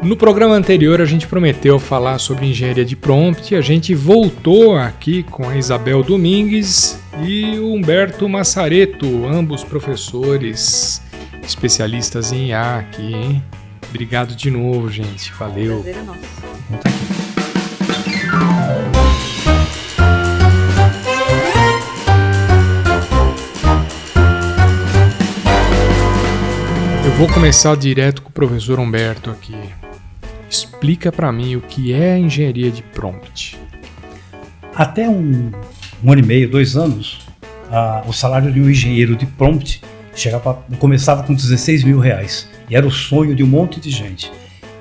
No programa anterior a gente prometeu falar sobre engenharia de prompt, a gente voltou aqui com a Isabel Domingues e o Humberto Massareto, ambos professores especialistas em IA aqui, hein? Obrigado de novo, gente. Valeu. Prazer é nosso. Eu vou começar direto com o professor Humberto aqui. Explica para mim o que é engenharia de prompt. Até um ano e meio, 2 anos, o salário de um engenheiro de prompt começava com R$16 mil. E era o sonho de um monte de gente.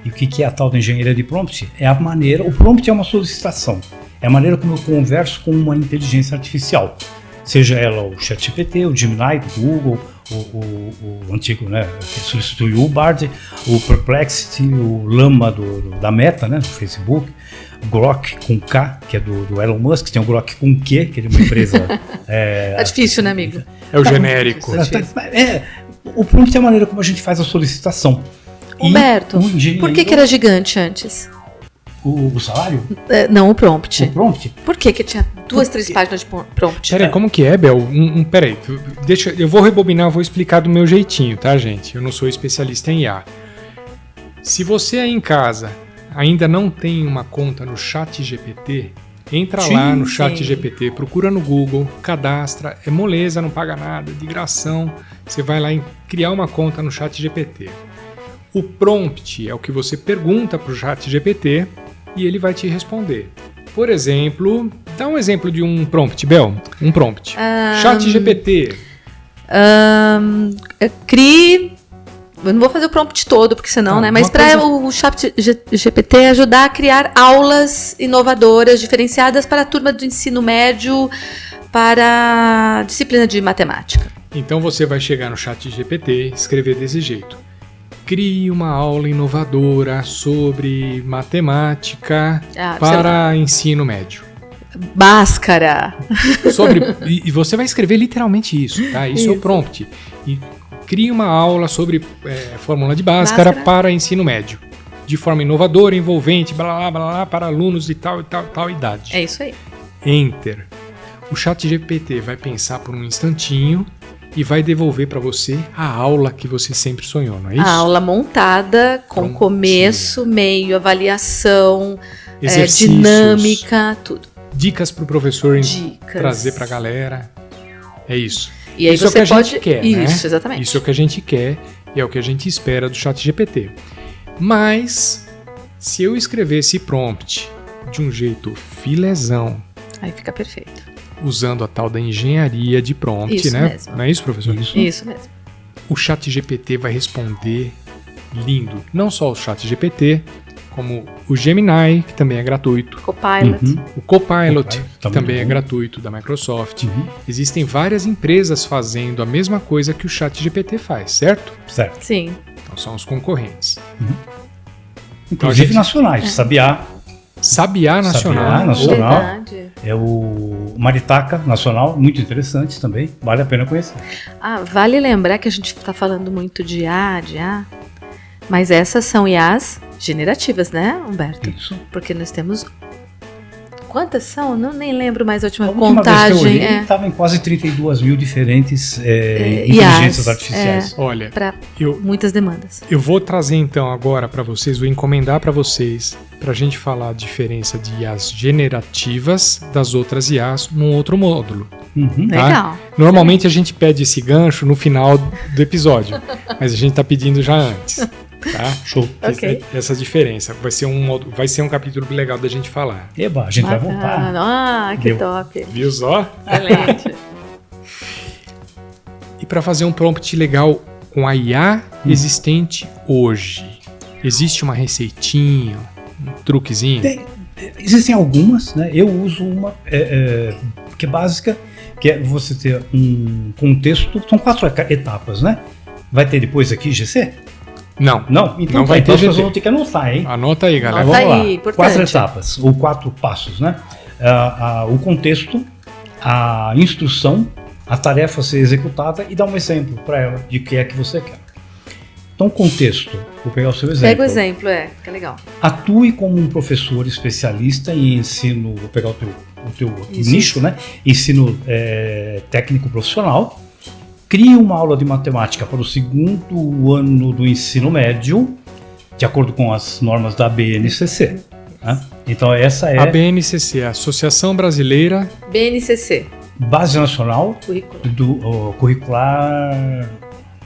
E o que é a tal da engenharia de prompt? É a maneira... O prompt é uma solicitação. É a maneira como eu converso com uma inteligência artificial. Seja ela o ChatGPT, o Gemini do Google, o antigo, né, que substituiu o Bard, o Perplexity, o Llama da Meta, né, do Facebook, o Grok com K, que é do Elon Musk, tem o Grok com Q, que é de uma empresa... É difícil, né, amigo? É o genérico. O prompt é a maneira como a gente faz a solicitação. Humberto, por que era gigante antes? O salário? Não, o prompt. O prompt? Por que tinha 2, 3 páginas de prompt? Peraí, como que é, Bel? Peraí, eu vou rebobinar, eu vou explicar do meu jeitinho, tá, gente? Eu não sou especialista em IA. Se você aí em casa ainda não tem uma conta no ChatGPT, entra lá no ChatGPT, procura no Google, cadastra, é moleza, não paga nada, de gração. Você vai lá e criar uma conta no ChatGPT. O prompt é o que você pergunta para o ChatGPT e ele vai te responder. Por exemplo, dá um exemplo de um prompt, Bel. Um prompt. ChatGPT. Crie... Eu não vou fazer o prompt todo, porque senão, né? Mas para o ChatGPT ajudar a criar aulas inovadoras, diferenciadas para a turma do ensino médio, para a disciplina de matemática. Então você vai chegar no ChatGPT e escrever desse jeito. Crie uma aula inovadora sobre matemática para ensino médio. Bhaskara. E você vai escrever literalmente isso, tá? Isso é o prompt. E crie uma aula sobre fórmula de Bhaskara para ensino médio. De forma inovadora, envolvente, blá, blá, blá, blá, para alunos de tal idade. É isso aí. Enter. O ChatGPT vai pensar por um instantinho e vai devolver para você a aula que você sempre sonhou, não é isso? A aula montada com começo, meio, avaliação, dinâmica, tudo. Dicas para o professor trazer para a galera. É isso. E aí isso você é o que a gente quer, né? Isso, exatamente. Isso é o que a gente quer e é o que a gente espera do ChatGPT. Mas, se eu escrever esse prompt de um jeito filezão... Aí fica perfeito. Usando a tal da engenharia de prompt, isso né? Mesmo. Não é isso, professor? Isso mesmo. O ChatGPT vai responder lindo. Não só o ChatGPT, como o Gemini, que também é gratuito. Copilot. O Copilot, que também é gratuito, da Microsoft. Existem várias empresas fazendo a mesma coisa que o ChatGPT faz, certo? Certo. Sim. Então são os concorrentes. Inclusive nacionais, Sabiá Nacional. Verdade. É o Maritaka Nacional, muito interessante também, vale a pena conhecer. Vale lembrar que a gente está falando muito de IA, mas essas são IAs generativas, né, Humberto? Isso. Porque nós temos... Quantas são? Nem lembro mais a última contagem. Vez que eu olhei, estava em quase 32 mil diferentes inteligências artificiais. Olha, para muitas demandas. Eu vou trazer então agora para vocês, vou encomendar para vocês, para a gente falar a diferença de IAs generativas das outras IAs num outro módulo. Tá? Legal. Normalmente a gente pede esse gancho no final do episódio, mas a gente está pedindo já antes. Tá? Show. Okay. Essa diferença vai ser um capítulo legal da gente falar. Eba, a gente vai voltar. Que top. Viu só? Excelente. E para fazer um prompt legal com a IA existente hoje, existe uma receitinha, um truquezinho? Existem algumas, né? Eu uso uma que é básica, que é você ter um contexto. São 4 etapas, né? Vai ter depois aqui GC? Não. Então não vai ter GT. Nós vamos ter que anotar, hein? Anota aí, galera. Vamos lá. Importante. 4 etapas, ou 4 passos, né? O contexto, a instrução, a tarefa a ser executada e dar um exemplo para ela de que é que você quer. Então, contexto, vou pegar o seu exemplo. Pega o exemplo, que é legal. Atue como um professor especialista em ensino, vou pegar o teu nicho, né? Ensino técnico profissional. Crie uma aula de matemática para o segundo ano do ensino médio, de acordo com as normas da BNCC. Né? Então, essa é... A BNCC, a Associação Brasileira... BNCC. Base Nacional Curricular...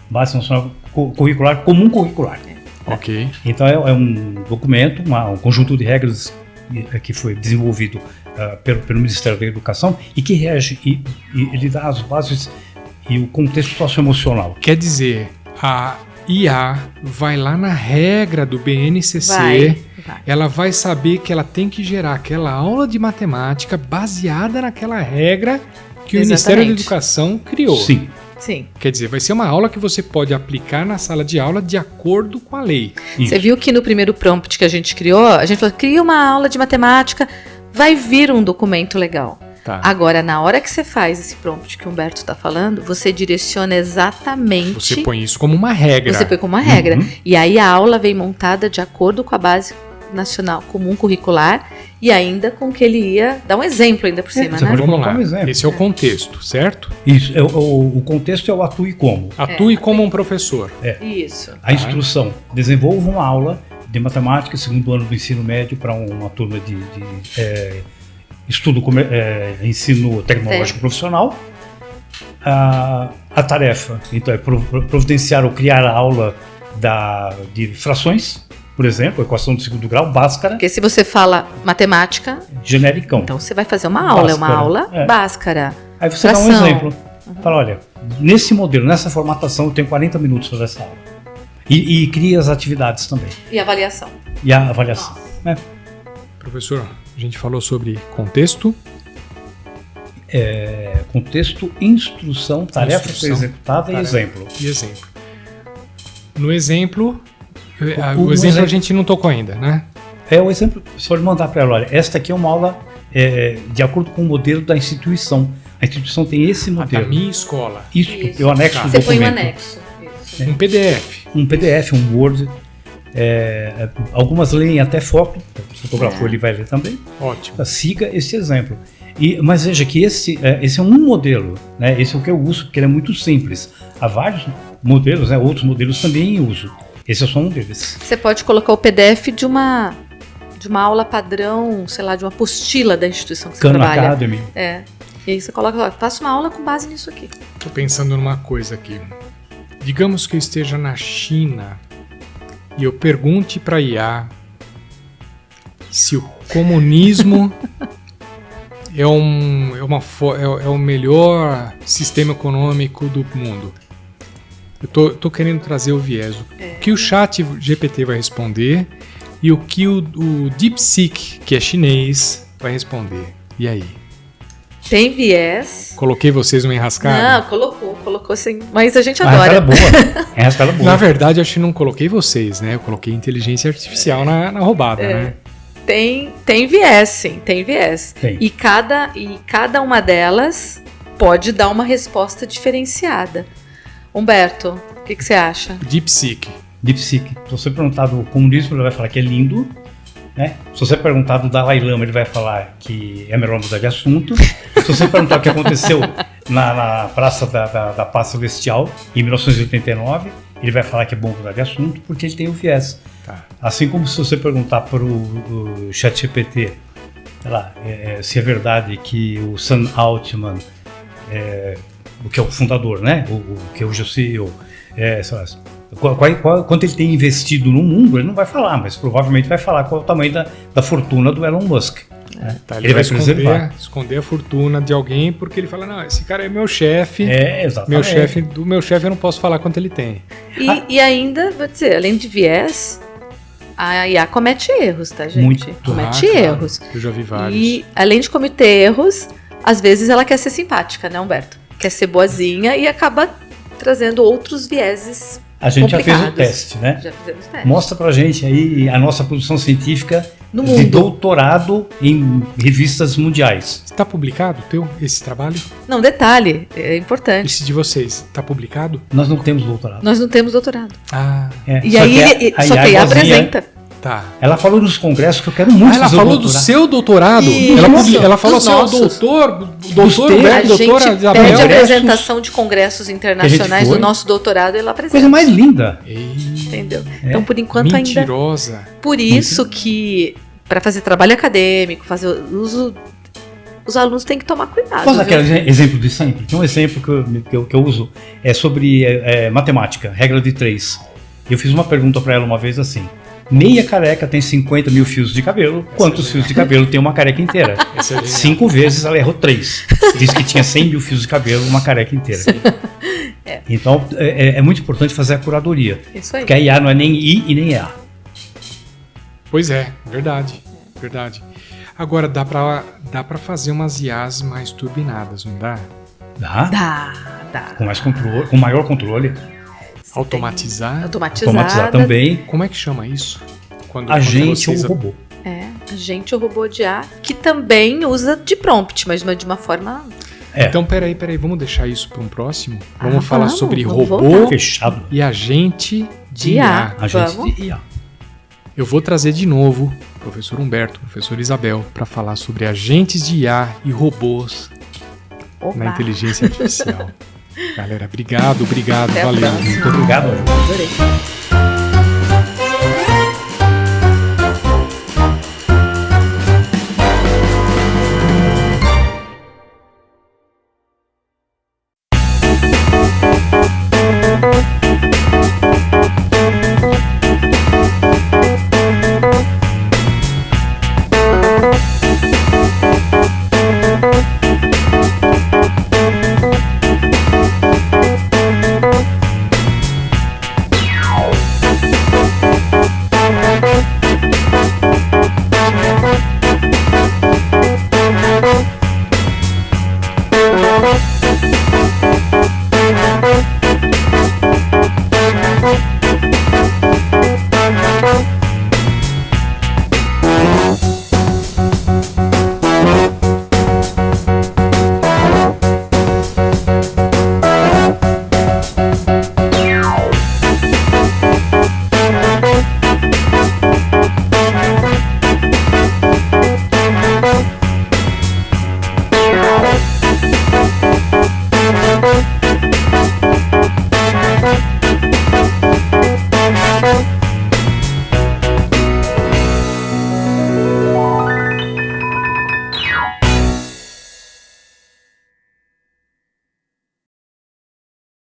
Base Nacional Curricular Comum Curricular. Ok. Então, é um documento, um conjunto de regras que foi desenvolvido pelo Ministério da Educação e que rege e ele dá as bases e o contexto socioemocional. Quer dizer, a IA vai lá na regra do BNCC, vai. Ela vai saber que ela tem que gerar aquela aula de matemática baseada naquela regra que o Ministério da Educação criou. Sim. Quer dizer, vai ser uma aula que você pode aplicar na sala de aula de acordo com a lei. Isso. Você viu que no primeiro prompt que a gente criou, a gente falou, cria uma aula de matemática, vai vir um documento legal. Tá. Agora, na hora que você faz esse prompt que o Humberto está falando, você direciona exatamente... Você põe isso como uma regra. Você põe como uma regra. E aí a aula vem montada de acordo com a base nacional comum curricular e ainda com que ele ia dar um exemplo ainda por cima, né? Vamos lá. Esse é o contexto, certo? Isso. O contexto é o atue como. Atue como um professor. Isso. A instrução. Desenvolva uma aula de matemática, segundo ano do ensino médio, para uma turma de ensino tecnológico profissional. A tarefa, então, é providenciar ou criar a aula de frações, por exemplo, equação do segundo grau, Bhaskara. Porque se você fala matemática... genericão. Então você vai fazer uma aula, Bhaskara, uma aula Bhaskara. Aí você dá um exemplo. Fala, olha, nesse modelo, nessa formatação, eu tenho 40 minutos para essa aula. E cria as atividades também. E avaliação. E a avaliação. Professor, a gente falou sobre contexto. Contexto, instrução, tarefa executada e exemplo. No exemplo, o exemplo a gente não tocou ainda, né? O exemplo, você pode mandar para ela, olha, esta aqui é uma aula de acordo com o modelo da instituição. A instituição tem esse modelo. Da minha escola. Isso. Eu anexo o documento. Você põe um anexo. Isso. Um PDF. Um PDF, um Word. Algumas leem até foto, o fotógrafo ele vai ler também. Ótimo. Siga esse exemplo. Mas veja que esse é um modelo, né? Esse é o que eu uso, porque ele é muito simples. Há vários modelos, né? Outros modelos também em uso. Esse é só um deles. Você pode colocar o PDF de uma aula padrão, sei lá, de uma apostila da instituição que você trabalha. Khan Academy. E aí você coloca, faça uma aula com base nisso aqui. Estou pensando numa coisa aqui. Digamos que eu esteja na China e eu pergunte para a IA se o comunismo é o melhor sistema econômico do mundo. Eu tô querendo trazer o viés. O que o chat GPT vai responder e o que o DeepSeek, que é chinês, vai responder. E aí? Tem viés. Coloquei vocês numa enrascada? Não, colocou sim. Mas a gente adora. Enrascada boa. Na verdade, acho que não coloquei vocês, né? Eu coloquei inteligência artificial na roubada, né? Tem viés, sim, tem viés. Tem. E cada uma delas pode dar uma resposta diferenciada. Humberto, o que você acha? DeepSeek. Se você perguntar do comunismo, ele vai falar que é lindo. Né? Se você perguntar do Dalai Lama, ele vai falar que é melhor mudar de assunto. Se você perguntar o que aconteceu na Praça da Paz Celestial, em 1989, ele vai falar que é bom mudar de assunto, porque ele tem o viés. Tá. Assim como se você perguntar para o ChatGPT, sei lá, se é verdade que o Sam Altman, o que é o fundador, né? o que hoje é o CEO, sei lá, quanto ele tem investido no mundo, ele não vai falar, mas provavelmente vai falar qual é o tamanho da fortuna do Elon Musk. Tá, ele vai esconder a fortuna de alguém porque ele fala, não, esse cara é meu chefe. Exatamente. Do meu chefe eu não posso falar quanto ele tem. E ainda, vou dizer, além de viés, a IA comete erros, tá, gente? Muito. Comete erros. Eu já vi vários. E além de cometer erros, às vezes ela quer ser simpática, né, Humberto? Quer ser boazinha e acaba trazendo outros vieses A gente já fez o complicados. teste, né? Já fizemos teste. Mostra pra gente aí a nossa produção científica No de mundo. doutorado em revistas mundiais. Está publicado esse trabalho? Não, detalhe, é importante. Esse de vocês, está publicado? Nós não temos doutorado. Nós não temos doutorado. Ah, É, E só aí, que só que aí a vozinha- apresenta. tá. Ela falou nos congressos que eu quero muito Ela fazer o falou do doutorado. seu doutorado. Isso. Ela falou Dos assim, ó, nossos. doutor teus. Humberto, A gente doutora pede Isabel. Congressos apresentação de congressos internacionais do foi. nosso doutorado e ela apresenta. Coisa mais linda. Ei, Entendeu? É. Então, por enquanto, ainda. mentirosa. Por isso que, para fazer trabalho acadêmico, fazer uso. Os alunos têm que tomar cuidado. Posso dar viu? aquele exemplo de sempre? Tem um exemplo que eu uso, é sobre matemática, regra de 3. Eu fiz uma pergunta para ela uma vez assim: meia careca tem 50 mil fios de cabelo, quantos fios de cabelo tem uma careca inteira? Esse é genial. 5 vezes ela errou 3. Diz que tinha 100 mil fios de cabelo, uma careca inteira. Então é muito importante fazer a curadoria, Isso aí. porque a IA não é nem I e nem EA. Pois é, verdade. Agora, dá pra fazer umas IAs mais turbinadas, não dá? Dá? Dá. Com mais controle, com maior controle. Automatizar. Automatizar também. Como é que chama isso? Quando Agente ou vocês- robô. Agente ou robô de IA, que também usa de prompt, mas de uma forma. Então, peraí, vamos deixar isso para um próximo? Vamos falar vamos, sobre vamos robô voltar. Fechado. e agente de De IA. IA. Agente Vamos. de IA. Eu vou trazer de novo o professor Humberto, professor Isabel, para falar sobre agentes de IA e robôs Opa, na inteligência artificial. Galera, obrigado, Até a valeu. próxima. Muito obrigado. adorei.